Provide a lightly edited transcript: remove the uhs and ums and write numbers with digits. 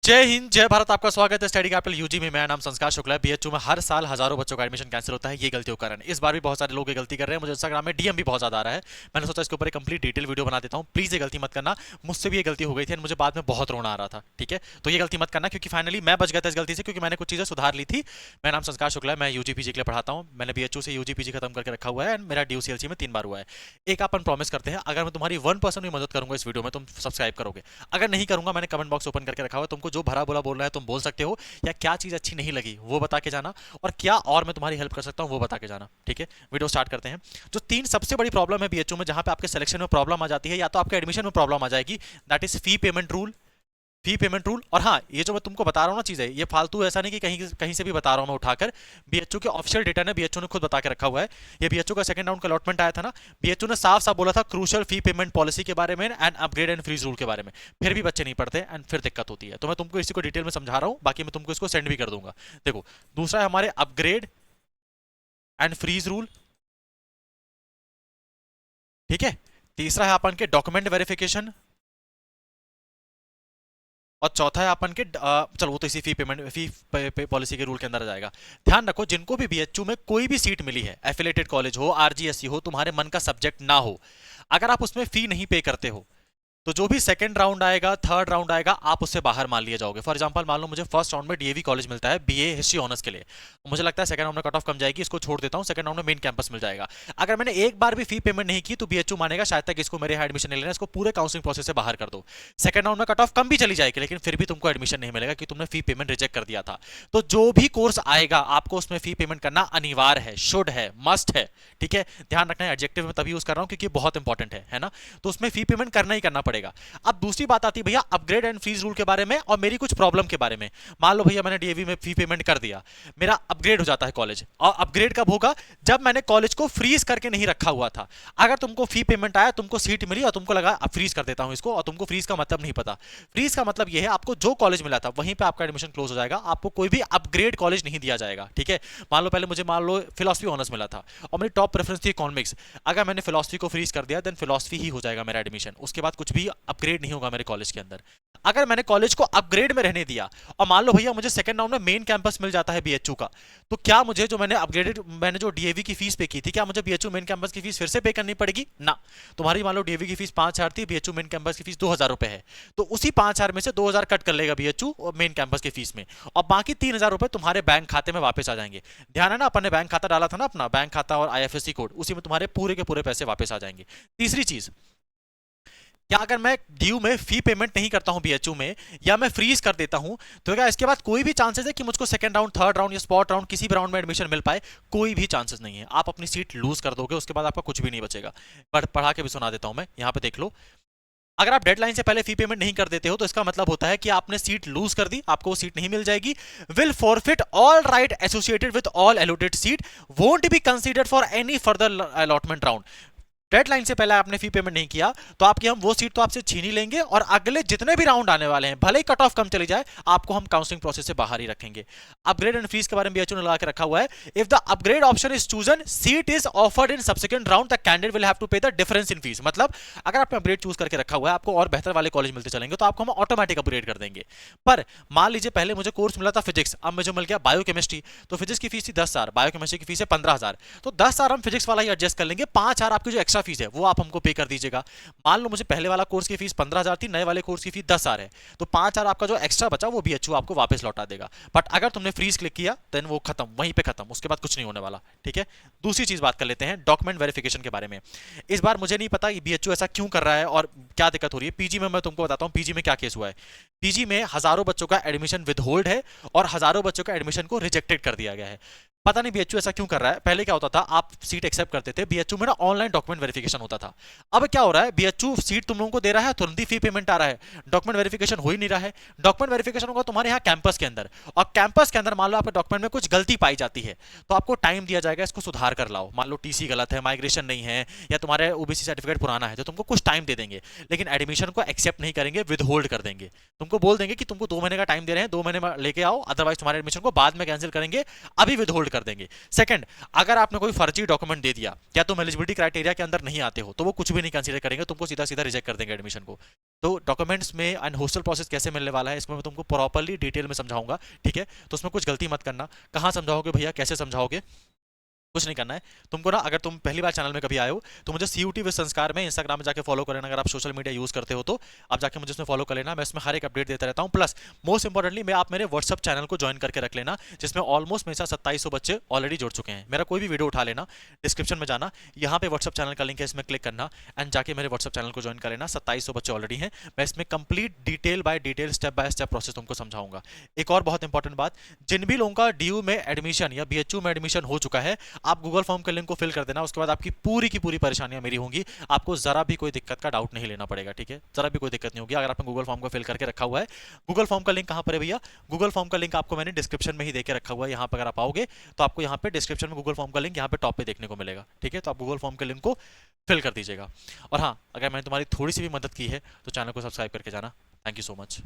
जय हिंद जय भारत। आपका स्वागत है स्टडी कैपिटल यूजी में। मेरा नाम संस्कार शुक्ला है। बीएचयू में हर साल हजारों बच्चों का एडमिशन कैंसिल होता है ये गलतियों के कारण। इस बार भी बहुत सारे लोग ये गलती कर रहे हैं। मुझे इंस्टाग्राम में डीएम भी बहुत ज्यादा आ रहा है। मैंने सोचा इसके ऊपर एक कंप्लीट डिटेल वीडियो बना देता हूँ। प्लीज ये गलती मत करना। मुझसे भी ये गलती हो गई थी और मुझे बाद में बहुत रोना आ रहा था। ठीक है, तो ये गलती मत करना क्योंकि फाइनली मैं बच गया था इस गलती से, क्योंकि मैंने कुछ चीजें सुधार ली थी। मेरा नाम संस्कार शुक्ला है। मैं यूजीपीजी के लिए पढ़ाता हूँ। मैंने बीएचयू से यूजीपीजी खत्म करके रखा हुआ है एंड मेरा ड्यूसीएलसी में 3 बार हुआ है। एक अपन प्रॉमिस करते हैं, अगर मैं तुम्हारी 1% भी मदद करूंगा इस वीडियो में, तुम सब्सक्राइब करोगे। अगर नहीं करूंगा, मैंने कमेंट बॉक्स ओपन करके रखा हुआ है, तुमको जो भरा बोला बोल रहा है तुम बोल सकते हो, या क्या चीज अच्छी नहीं लगी वो बता के जाना, और क्या और मैं तुम्हारी हेल्प कर सकता हूं वो बता के जाना। ठीक है, वीडियो स्टार्ट करते हैं। जो 3 सबसे बड़ी प्रॉब्लम है बीएचयू में, जहां पे आपके सिलेक्शन में प्रॉब्लम आ जाती है या तो आपके एडमिशन में प्रॉब्लम आ जाएगी, that is fee payment rule. और हाँ, ये जो मैं तुमको बता रहा हूँ ना चीजें, ये फालतू ऐसा नहीं कि कहीं कहीं से भी बता रहा हूँ मैं उठाकर। बीएचयू के ऑफिशियल डेटा ने बीएचयू ने खुद बता के रखा हुआ है। ये बीएचयू का सेकंड राउंड का अलॉटमेंट आया था ना, बीएचयू ने साफ साफ बोला था क्रूशियल फी पेमेंट पॉलिसी के बारे में and upgrade and freeze rule के बारे में। फिर भी बच्चे नहीं पढ़ते एंड फिर दिक्कत होती है। तो मैं तुमको इसी को डिटेल में समझा रहा हूँ, बाकी मैं तुमको इसको सेंड भी कर दूंगा। देखो, दूसरा है हमारे अपग्रेड एंड फ्रीज रूल। ठीक है, तीसरा है अपन के डॉक्यूमेंट वेरिफिकेशन, और चौथा है अपन के चलो वो तो इसी फी पॉलिसी के रूल के अंदर आ जाएगा। ध्यान रखो, जिनको भी बीएचयू में कोई भी सीट मिली है, एफिलेटेड कॉलेज हो, आरजीएससी हो, तुम्हारे मन का सब्जेक्ट ना हो, अगर आप उसमें फी नहीं पे करते हो तो जो भी सेकंड राउंड आएगा, थर्ड राउंड आएगा, आप उससे बाहर मान लिए जाओगे। फॉर एग्जांपल, मान लो मुझे फर्स्ट राउंड में डीएवी कॉलेज मिलता है बीए हिस्ट्री ऑनर्स के लिए, तो मुझे लगता है सेकंड राउंड में कट ऑफ कम जाएगी, इसको छोड़ देता हूं, सेकंड राउंड में मेन कैंपस मिल जाएगा। अगर मैंने एक बार भी फी पेमेंट नहीं की तो बीएचयू मानेगा शायद तक इसको मेरे यहाँ एडमिशन नहीं लेना, इसको पूरे काउंसलिंग प्रोसेस से बाहर कर दो। सेकंड राउंड में कट ऑफ कम भी चली जाएगी, लेकिन फिर भी तुमको एडमिशन नहीं मिलेगा कि तुमने फी पेमेंट रिजेक्ट कर दिया था। तो जो भी कोर्स आएगा आपको उसमें फी पेमेंट करना अनिवार्य है, शुड है, मस्ट है। ठीक है, ध्यान रखना है, एडजेक्टिव में तभी यूज कर रहा हूं क्योंकि बहुत इंपॉर्टेंट है ना। तो उसमें फी पेमेंट करना ही करना पड़ेगा। अब दूसरी बात आती है भैया अपग्रेड एंड फ्रीज रूल के बारे में और मेरी कुछ प्रॉब्लम के बारे में। मान लो भैया मैंने डीएवी में फी पेमेंट कर दिया, मेरा अपग्रेड हो जाता है कॉलेज, और अपग्रेड कब होगा? जब मैंने कॉलेज को फ्रीज करके नहीं रखा हुआ था। अगर तुमको फी पेमेंट आया, तुमको सीट मिली और तुमको लगा अब फ्रीज कर देता हूं इसको, और तुमको फ्रीज का मतलब नहीं पता। फ्रीज का मतलब यह है आपको जो कॉलेज मिला था वहीं पे आपका एडमिशन क्लोज हो जाएगा, आपको कोई भी अपग्रेड कॉलेज नहीं दिया जाएगा। ठीक है, मान लो पहले मुझे मान लो फिलॉसफी ऑनर्स मिला था और मेरी टॉप प्रेफरेंस थी इकोनॉमिक्स, अगर मैंने फिलॉसफी को फ्रीज कर दिया देन फिलॉसफी ही हो जाएगा मेरा एडमिशन, उसके बाद कुछ भी अपग्रेड नहीं होगा मेरे कॉलेज के अंदर। अगर मैंने कॉलेज को अपग्रेड में रहने दिया और मान लो भैया मुझे सेकंड राउंड में मेन कैंपस मिल जाता है बीएचयू का, तो क्या मुझे जो मैंने जो डीएवी की फीस पे की थी, क्या मुझे बीएचयू मेन कैंपस की फीस फिर से पे करनी पड़ेगी? ना। तुम्हारी मान लो डीएवी की फीस 5,000 थी, बीएचयू मेन कैंपस की फीस 2,000 रुपए है, तो उसी 5,000 में से 2,000 कट कर लेगा बीएचयू और मेन कैंपस की फीस में, और बाकी 3,000 रुपए तुम्हारे बैंक खाते में वापस आ जाएंगे। ध्यान है ना, अपन ने बैंक खाता डाला था ना, अपना बैंक खाता और आईएफएससी कोड, उसी में तुम्हारे पूरे के पूरे पैसे वापस आ जाएंगे। तीसरी चीज, क्या अगर मैं ड्यू में फी पेमेंट नहीं करता हूं बीएचयू में, या मैं फ्रीज कर देता हूं, तो क्या इसके बाद कोई भी चांसेस है कि मुझको सेकंड राउंड, थर्ड राउंड या स्पॉट राउंड किसी भी राउंड में एडमिशन मिल पाए? कोई भी चांसेस नहीं है। आप अपनी सीट लूज कर दोगे, उसके बाद आपका कुछ भी नहीं बचेगा। पढ़ा के भी सुना देता हूं मैं, यहां पे देख लो। अगर आप डेडलाइन से पहले फी पेमेंट नहीं कर देते हो तो इसका मतलब होता है कि आपने सीट लूज कर दी, आपको वो सीट नहीं मिल जाएगी। Will forfeit all right associated with all allotted seat, won't be considered for any further allotment round. Deadline से पहले आपने फी पेमेंट नहीं किया तो आपकी हम वो सीट तो आपसे छीन ही लेंगे, और अगले जितने भी राउंड आने वाले हैं, भले ही कट ऑफ कम चली जाए, आपको हम काउंसलिंग प्रोसेस से बाहर ही रखेंगे। अपग्रेड एंड फ्रीज के बारे में बीएचयू ने लगा के रखा हुआ है, if the upgrade option is chosen, seat is offered in subsequent round, the candidate will have to pay the difference in fees. मतलब अगर आपने अपग्रेड चूज करके रखा हुआ है, आपको और बेहतर वाले कॉलेज मिलते चलेंगे, तो आपको हम ऑटोमेटिक अपग्रेड कर देंगे। पर मान लीजिए पहले मुझे कोर्स मिला था फिजिक्स, अब मुझे मिल गया बायोकेमिस्ट्री, तो फिजिक्स की फीस थी 10,000, बायोकेमिस्ट्री की फीस है 15,000, तो 10,000 हम फिजिक्स वाला ही एडजस्ट कर लेंगे, 5,000 आपकी जो एक्स्ट्रा फीस है वो आप पे कर दीजिएगा। मान लो मुझे पहले वाला कोर्स की फीस 15,000 थी, नए वाले कोर्स की फीस 10,000 है, तो 5,000 आपका जो एक्स्ट्रा बचा वो बीएचयू आपको वापस लौटा देगा। बट अगर तुमने फ्रीज क्लिक किया देन वो खत्म, वहीं पे खत्म, उसके बाद कुछ नहीं होने वाला। ठीक है, दूसरी चीज बात कर लेते हैं डॉक्यूमेंट वेरिफिकेशन के बारे में। इस बार मुझे नहीं पता बीएचयू ऐसा क्यों कर रहा है और क्या दिक्कत हो रही है। पीजी में मैं तुमको बताता हूं पीजी में क्या केस हुआ है। पीजी में हजारों बच्चों का एडमिशन विदहोल्ड है और हजारों बच्चों का एडमिशन को रिजेक्टेड कर दिया गया है। पता नहीं बीएचयू ऐसा क्यों कर रहा है। पहले क्या होता था, आप सीट एक्सेप्ट करते थे, बीएचयू में ना ऑनलाइन डॉक्यूमेंट वेरिफिकेशन होता था। अब क्या हो रहा है, बीएचयू सीट तुम लोगों को दे रहा है, तुरंत ही फी पेमेंट आ रहा है, डॉक्यूमेंट वेरिफिकेशन हो ही नहीं रहा है। डॉक्यूमेंट वेरिफिकेशन होगा तुम्हारे यहाँ कैंपस के अंदर, और कैंपस के अंदर मान लो आपके डॉक्यूमेंट में कुछ गलती पाई जाती है तो आपको टाइम दिया जाएगा, इसको सुधार कर लाओ। मान लो टीसी गलत है, माइग्रेशन नहीं है, या तुम्हारे ओबीसी सर्टिफिकेट पुराना है, तो तुमको कुछ टाइम दे देंगे, लेकिन एडमिशन को एक्सेप्ट नहीं करेंगे, विदहोल्ड कर देंगे। तुमको बोल देंगे कि तुमको 2 महीने का टाइम दे रहे हैं, 2 महीने में लेके आओ, अदरवाइज तुम्हारे एडमिशन को बाद में कैंसिल करेंगे, अभी विदहोल्ड कर देंगे। सेकंड, अगर आपने कोई फर्जी डॉक्यूमेंट दे दिया या तुम एलिजिबिलिटी क्राइटेरिया के अंदर नहीं आते हो तो वो कुछ भी नहीं कंसीडर करेंगे, तुमको सीधा सीधा रिजेक्ट कर देंगे एडमिशन को। तो डॉक्यूमेंट्स में एंड हॉस्टल प्रोसेस कैसे मिलने वाला है इसमें मैं तुमको प्रॉपर्ली डिटेल में समझाऊंगा, ठीक है। तो उसमें कुछ गलती मत करना। कहाँ समझाओगे भैया, कैसे समझाओगे, कुछ नहीं करना है तुमको ना। अगर तुम पहली बार चैनल में कभी आए हो तो मुझे सीयूटी विद संस्कार में इंस्टाग्राम में जाके फॉलो कर लेना। अगर आप सोशल मीडिया यूज करते हो तो आप जाके मुझे उसमें फॉलो कर लेना, मैं इसमें हर एक अपडेट देता रहता हूँ। प्लस मोस्ट इंपॉर्टेंटली मैं आप मेरे व्हाट्सअप चैनल को ज्वाइन करके रख लेना, जिसमें ऑलमोस्ट मेरे साथ 2700 बच्चे ऑलरेडी जुड़ चुके हैं। मेरा कोई भी वीडियो उठा लेना, डिस्क्रिप्शन में जाना, यहाँ पे व्हाट्सअप चैनल का लिंक है, इसमें क्लिक करना एंड जाके मेरे व्हाट्सअप चैनल को ज्वाइन कर लेना। 2700 बच्चे ऑलरेडी हैं, मैं इसमें complete detail by detail step by step process तुमको समझाऊंगा। एक और बहुत इंपॉर्टेंट बात, जिन भी लोगों का डीयू में एडमिशन या बीएचयू में एडमिशन हो चुका है, आप गूगल फॉर्म के लिंक को फिल कर देना, उसके बाद आपकी पूरी की पूरी परेशानियां मेरी होंगी, आपको जरा भी कोई दिक्कत का डाउट नहीं लेना पड़ेगा, ठीक है। जरा भी कोई दिक्कत नहीं होगी अगर आपने गूगल फॉर्म को फिल करके रखा हुआ है। गूगल फॉर्म का लिंक कहां पर है भैया, गूगल फॉर्म का लिंक आपको मैंने डिस्क्रिप्शन में ही देके रखा हुआ है। यहां पर अगर आप आओगे तो आपको यहां पे डिस्क्रिप्शन में गूगल फॉर्म का लिंक यहां पे टॉप पे देखने को मिलेगा, ठीक है। तो आप गूगल फॉर्म के लिंक को फिल कर दीजिएगा। और हाँ, अगर मैंने तुम्हारी थोड़ी सी भी मदद की है तो चैनल को सब्सक्राइब करके जाना। Thank you so much.